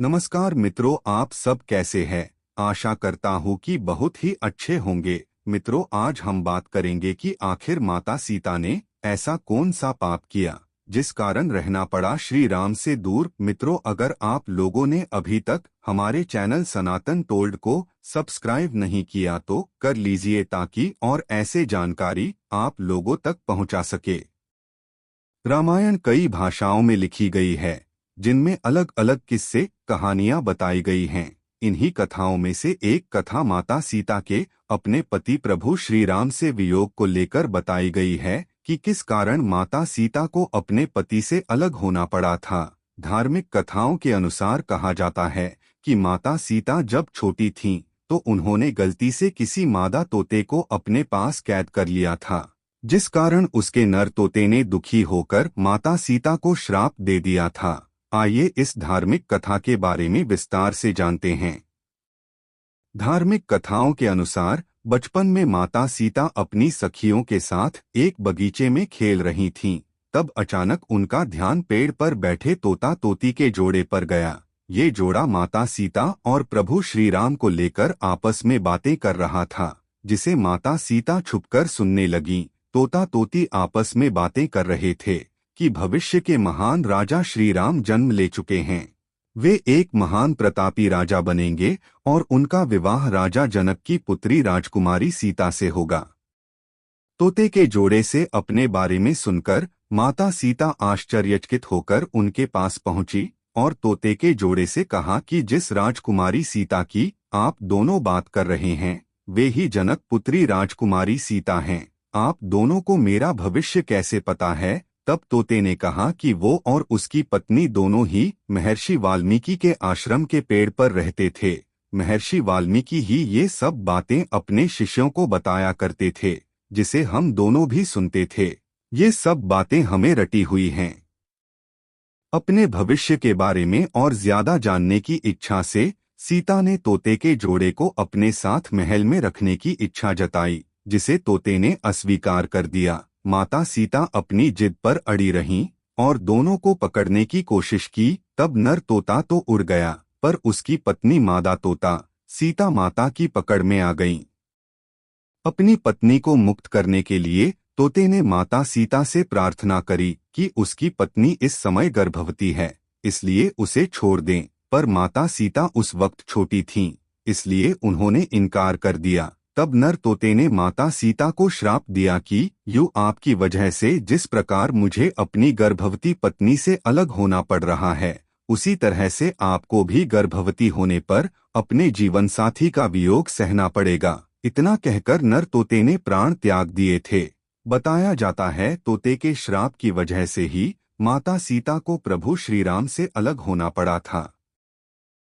नमस्कार मित्रों, आप सब कैसे हैं। आशा करता हूँ कि बहुत ही अच्छे होंगे। मित्रों, आज हम बात करेंगे कि आखिर माता सीता ने ऐसा कौन सा पाप किया जिस कारण रहना पड़ा श्री राम से दूर। मित्रों, अगर आप लोगों ने अभी तक हमारे चैनल सनातन टोल्ड को सब्सक्राइब नहीं किया तो कर लीजिए ताकि और ऐसे जानकारी आप लोगों तक पहुंचा सके। रामायण कई भाषाओं में लिखी गई है जिनमें अलग अलग किस्से कहानियां बताई गई हैं। इन्हीं कथाओं में से एक कथा माता सीता के अपने पति प्रभु श्री राम से वियोग को लेकर बताई गई है कि किस कारण माता सीता को अपने पति से अलग होना पड़ा था। धार्मिक कथाओं के अनुसार कहा जाता है कि माता सीता जब छोटी थीं तो उन्होंने गलती से किसी मादा तोते को अपने पास कैद कर लिया था, जिस कारण उसके नर तोते ने दुखी होकर माता सीता को श्राप दे दिया था। आइए इस धार्मिक कथा के बारे में विस्तार से जानते हैं। धार्मिक कथाओं के अनुसार बचपन में माता सीता अपनी सखियों के साथ एक बगीचे में खेल रही थीं। तब अचानक उनका ध्यान पेड़ पर बैठे तोता तोती के जोड़े पर गया। ये जोड़ा माता सीता और प्रभु श्री राम को लेकर आपस में बातें कर रहा था, जिसे माता सीता छुपकर सुनने लगीं। तोता तोती आपस में बातें कर रहे थे कि भविष्य के महान राजा श्री राम जन्म ले चुके हैं। वे एक महान प्रतापी राजा बनेंगे और उनका विवाह राजा जनक की पुत्री राजकुमारी सीता से होगा। तोते के जोड़े से अपने बारे में सुनकर माता सीता आश्चर्यचकित होकर उनके पास पहुंची और तोते के जोड़े से कहा कि जिस राजकुमारी सीता की आप दोनों बात कर रहे हैं वे ही जनक पुत्री राजकुमारी सीता हैं। आप दोनों को मेरा भविष्य कैसे पता है? तब तोते ने कहा कि वो और उसकी पत्नी दोनों ही महर्षि वाल्मीकि के आश्रम के पेड़ पर रहते थे। महर्षि वाल्मीकि ही ये सब बातें अपने शिष्यों को बताया करते थे, जिसे हम दोनों भी सुनते थे। ये सब बातें हमें रटी हुई हैं। अपने भविष्य के बारे में और ज्यादा जानने की इच्छा से सीता ने तोते के जोड़े को अपने साथ महल में रखने की इच्छा जताई, जिसे तोते ने अस्वीकार कर दिया। माता सीता अपनी जिद पर अड़ी रहीं और दोनों को पकड़ने की कोशिश की। तब नर तोता तो उड़ गया, पर उसकी पत्नी मादा तोता सीता माता की पकड़ में आ गईं। अपनी पत्नी को मुक्त करने के लिए तोते ने माता सीता से प्रार्थना करी कि उसकी पत्नी इस समय गर्भवती है, इसलिए उसे छोड़ दें। पर माता सीता उस वक्त छोटी थीं, इसलिए उन्होंने इनकार कर दिया। तब नर तोते ने माता सीता को श्राप दिया कि यूं आपकी वजह से जिस प्रकार मुझे अपनी गर्भवती पत्नी से अलग होना पड़ रहा है, उसी तरह से आपको भी गर्भवती होने पर अपने जीवन साथी का वियोग सहना पड़ेगा। इतना कहकर नर तोते ने प्राण त्याग दिए थे। बताया जाता है तोते के श्राप की वजह से ही माता सीता को प्रभु श्री राम से अलग होना पड़ा था।